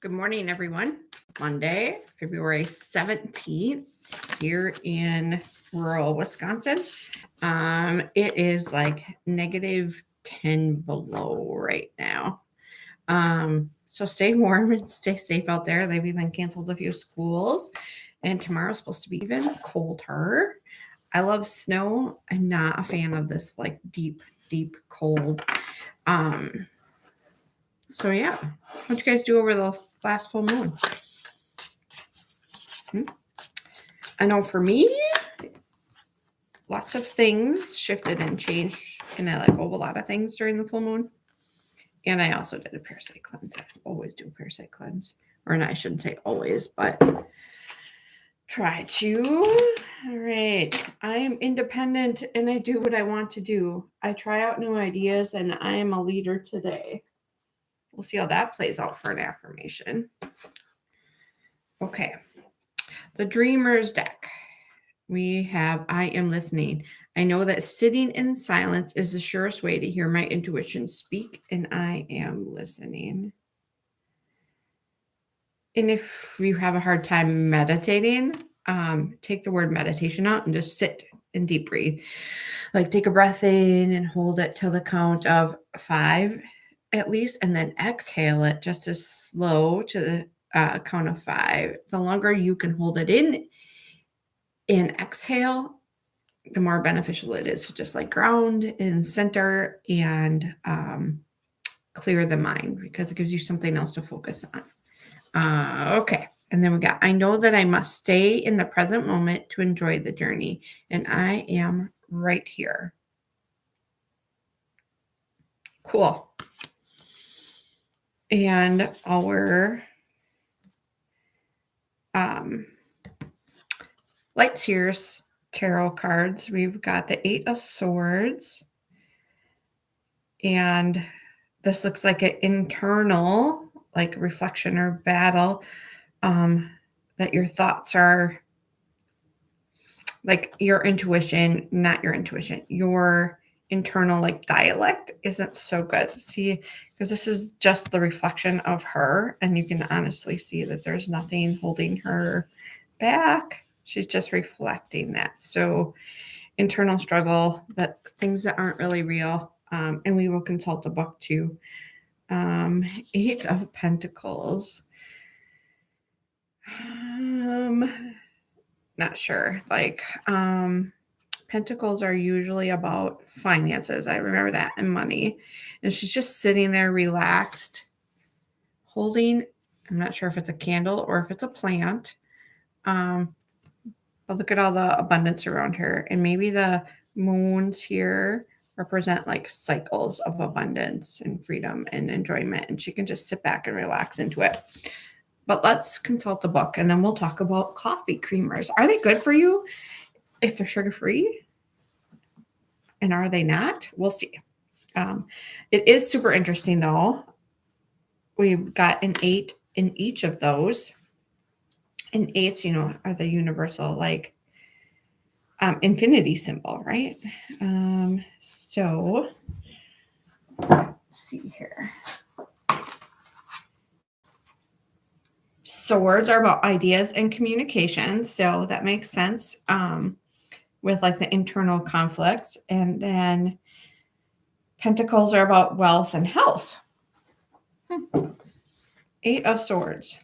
Good morning, everyone. Monday, February 17th, here in rural Wisconsin. It is like negative 10 below right now. So stay warm and stay safe out there. They've even canceled a few schools, and tomorrow's supposed to be even colder. I love snow. I'm not a fan of this like deep cold. So yeah, what'd you guys do over the last full moon? I know for me, lots of things shifted and changed, and I let go of a lot of things during the full moon. And I also did a parasite cleanse. I always do a parasite cleanse. Or no, I shouldn't say always, but try to. All right. I am independent and I do what I want to do. I try out new ideas and I am a leader today. We'll see how that plays out for an affirmation. Okay. The Dreamer's deck. We have, I am listening. I know that sitting in silence is the surest way to hear my intuition speak, and I am listening. And if you have a hard time meditating, take the word meditation out and just sit and deep breathe. Like take a breath in and hold it till the count of 5 at least, and then exhale it just as slow to the count of 5. The longer you can hold it in and exhale, the more beneficial it is to just like ground and center and clear the mind, because it gives you something else to focus on. Okay. And then we got, I know that I must stay in the present moment to enjoy the journey. And I am right here. Cool. And our Lights Here's tarot cards. We've got the 8 of Swords. And this looks like an internal, like reflection or battle, that your thoughts are like your intuition, not your intuition, your internal like dialect isn't so good. See, because this is just the reflection of her, and you can honestly see that there's nothing holding her back. She's just reflecting that. So internal struggle, that things that aren't really real. And we will consult the book too. 8 of Pentacles. Not sure. Like, Pentacles are usually about finances. I remember that, and money. And she's just sitting there relaxed, holding, I'm not sure if it's a candle or if it's a plant. But look at all the abundance around her. And maybe the moons here represent like cycles of abundance and freedom and enjoyment. And she can just sit back and relax into it. But let's consult the book, and then we'll talk about coffee creamers. Are they good for you if they're sugar-free? And are they not? We'll see. It is super interesting, though. We've got an 8 in each of those. And 8s, you know, are the universal, like, infinity symbol, right? So let's see here. Swords are about ideas and communication, so that makes sense with like the internal conflicts. And then Pentacles are about wealth and health. 8 of Swords.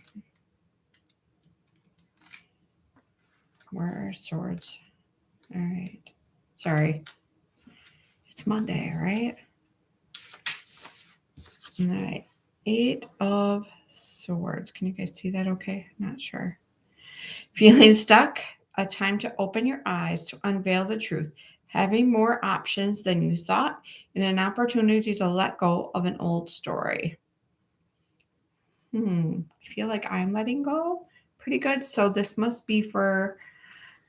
Where are swords? All right. Sorry. It's Monday, right? All right. 8 of Swords. Can you guys see that okay? Not sure. Feeling stuck? A time to open your eyes to unveil the truth. Having more options than you thought, and an opportunity to let go of an old story. I feel like I'm letting go pretty good. So this must be for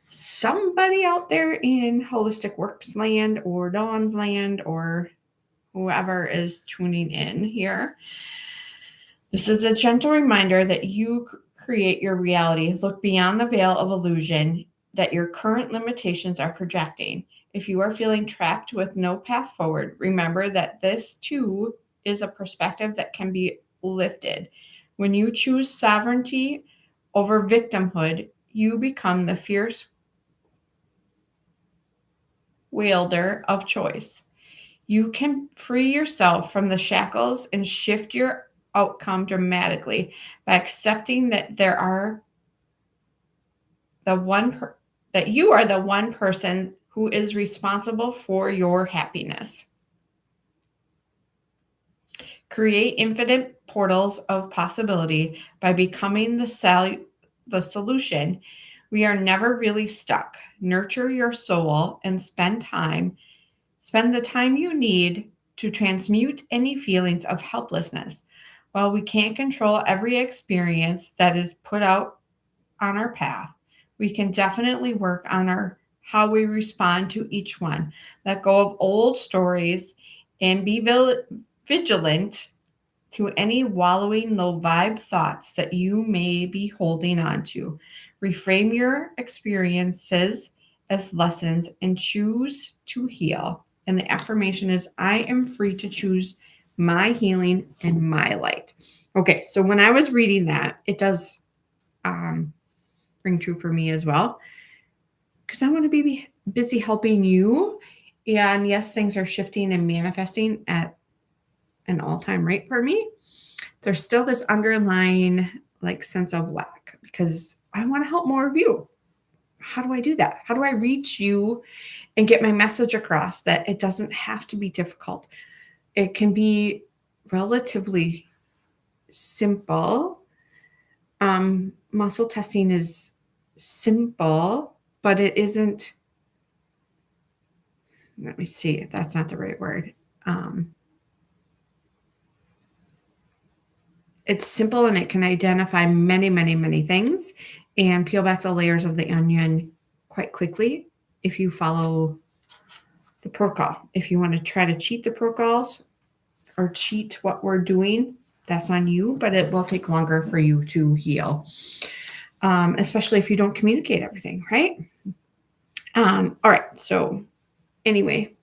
somebody out there in Holistic Works land or Dawn's land or whoever is tuning in here. This is a gentle reminder that you create your reality. Look beyond the veil of illusion that your current limitations are projecting. If you are feeling trapped with no path forward, remember that this too is a perspective that can be lifted. When you choose sovereignty over victimhood, you become the fierce wielder of choice. You can free yourself from the shackles and shift your outcome dramatically by accepting that that you are the one person who is responsible for your happiness. Create infinite portals of possibility by becoming the solution. We are never really stuck. Nurture your soul and spend the time you need to transmute any feelings of helplessness. While we can't control every experience that is put out on our path, we can definitely work on how we respond to each one. Let go of old stories and be vigilant to any wallowing low vibe thoughts that you may be holding on to. Reframe your experiences as lessons and choose to heal. And the affirmation is, I am free to choose my healing and my light. Okay, so when I was reading that, it does ring true for me as well, because I want to be busy helping you. And yes, things are shifting and manifesting at an all-time rate for me. There's still this underlying sense of lack because I want to help more of you. How do I do that? How do I reach you and get my message across that it doesn't have to be difficult? It can be relatively simple. Muscle testing is simple, but it isn't. Let me see. That's not the right word. It's simple and it can identify many, many, many things and peel back the layers of the onion quite quickly if you follow the protocol. If you want to try to cheat the protocols or cheat what we're doing, that's on you, but it will take longer for you to heal, especially if you don't communicate everything, right? All right. So anyway,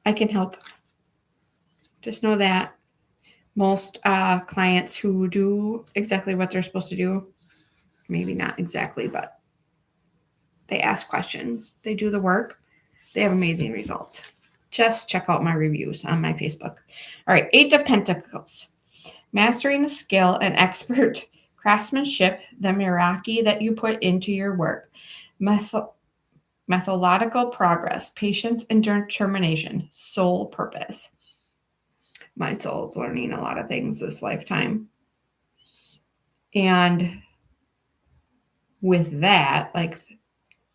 I can help. Just know that most clients who do exactly what they're supposed to do, maybe not exactly, but they ask questions, they do the work, they have amazing results. Just check out my reviews on my Facebook. All right, 8 of Pentacles. Mastering the skill and expert craftsmanship, the Meraki that you put into your work. Methodical progress, patience and determination, soul purpose. My soul's learning a lot of things this lifetime. And with that,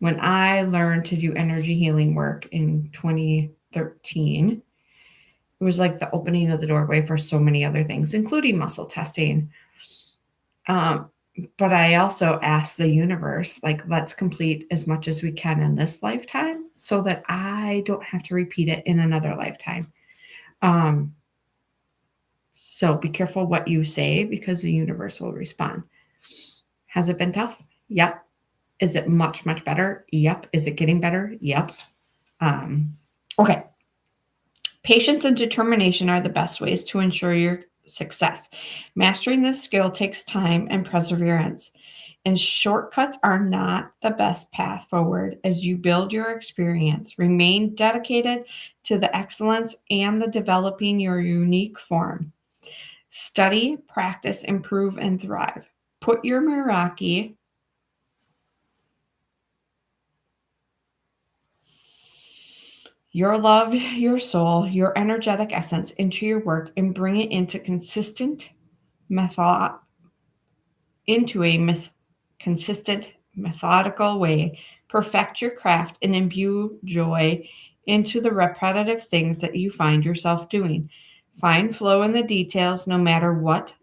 when I learned to do energy healing work in 2013, it was like the opening of the doorway for so many other things, including muscle testing. But I also asked the universe, let's complete as much as we can in this lifetime so that I don't have to repeat it in another lifetime. So be careful what you say because the universe will respond. Has it been tough? Yep. Is it much, much better? Yep. Is it getting better? Yep. Okay. Patience and determination are the best ways to ensure your success. Mastering this skill takes time and perseverance, and shortcuts are not the best path forward as you build your experience. Remain dedicated to the excellence and the developing your unique form. Study, practice, improve, and thrive. Put your Meraki your love, your soul, your energetic essence into your work and bring it into consistent consistent, methodical way. Perfect your craft and imbue joy into the repetitive things that you find yourself doing. Find flow in the details no matter what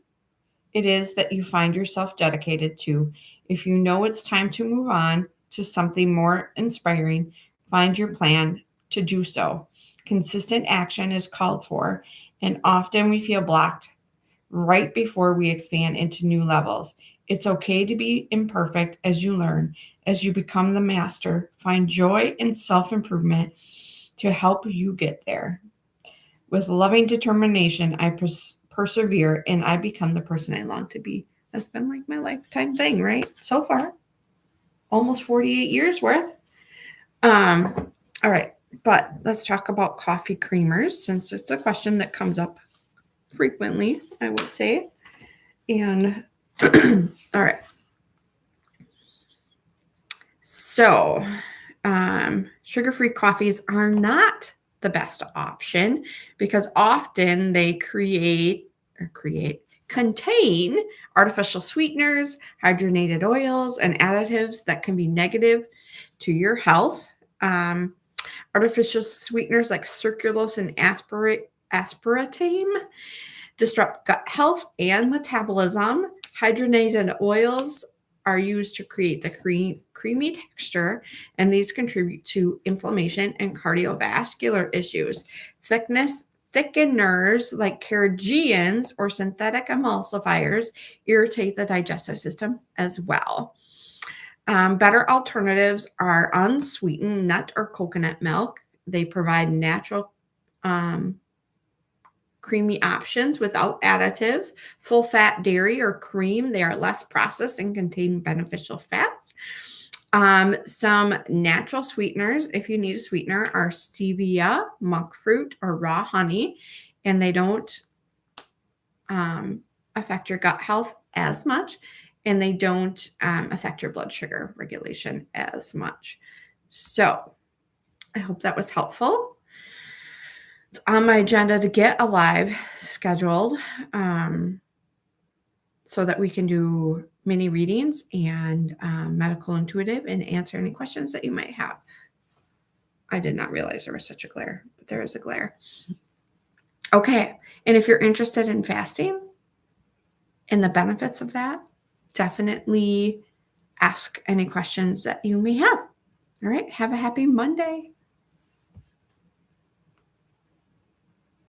it is that you find yourself dedicated to. If you know it's time to move on to something more inspiring, find your plan to do so. Consistent action is called for, and often we feel blocked right before we expand into new levels. It's okay to be imperfect as you learn. As you become the master, find joy in self-improvement to help you get there. With loving determination, I persevere, and I become the person I long to be. That's been like my lifetime thing, right? So far, almost 48 years worth. All right, but let's talk about coffee creamers, since it's a question that comes up frequently, I would say. And all right. So, sugar-free coffees are not the best option because often they contain artificial sweeteners, hydrogenated oils, and additives that can be negative to your health. Artificial sweeteners like sucralose and aspartame disrupt gut health and metabolism. Hydrogenated oils are used to create the creamy texture, and these contribute to inflammation and cardiovascular issues. Thickeners like carrageenans or synthetic emulsifiers irritate the digestive system as well. Better alternatives are unsweetened nut or coconut milk. They provide natural creamy options without additives. Full fat dairy or cream, they are less processed and contain beneficial fats. Some natural sweeteners, if you need a sweetener, are stevia, monk fruit, or raw honey, and they don't affect your gut health as much, and they don't affect your blood sugar regulation as much. So I hope that was helpful. It's on my agenda to get a live scheduled so that we can do mini readings and medical intuitive and answer any questions that you might have. I did not realize there was such a glare, but there is a glare. Okay. And if you're interested in fasting and the benefits of that, definitely ask any questions that you may have. All right. Have a happy Monday.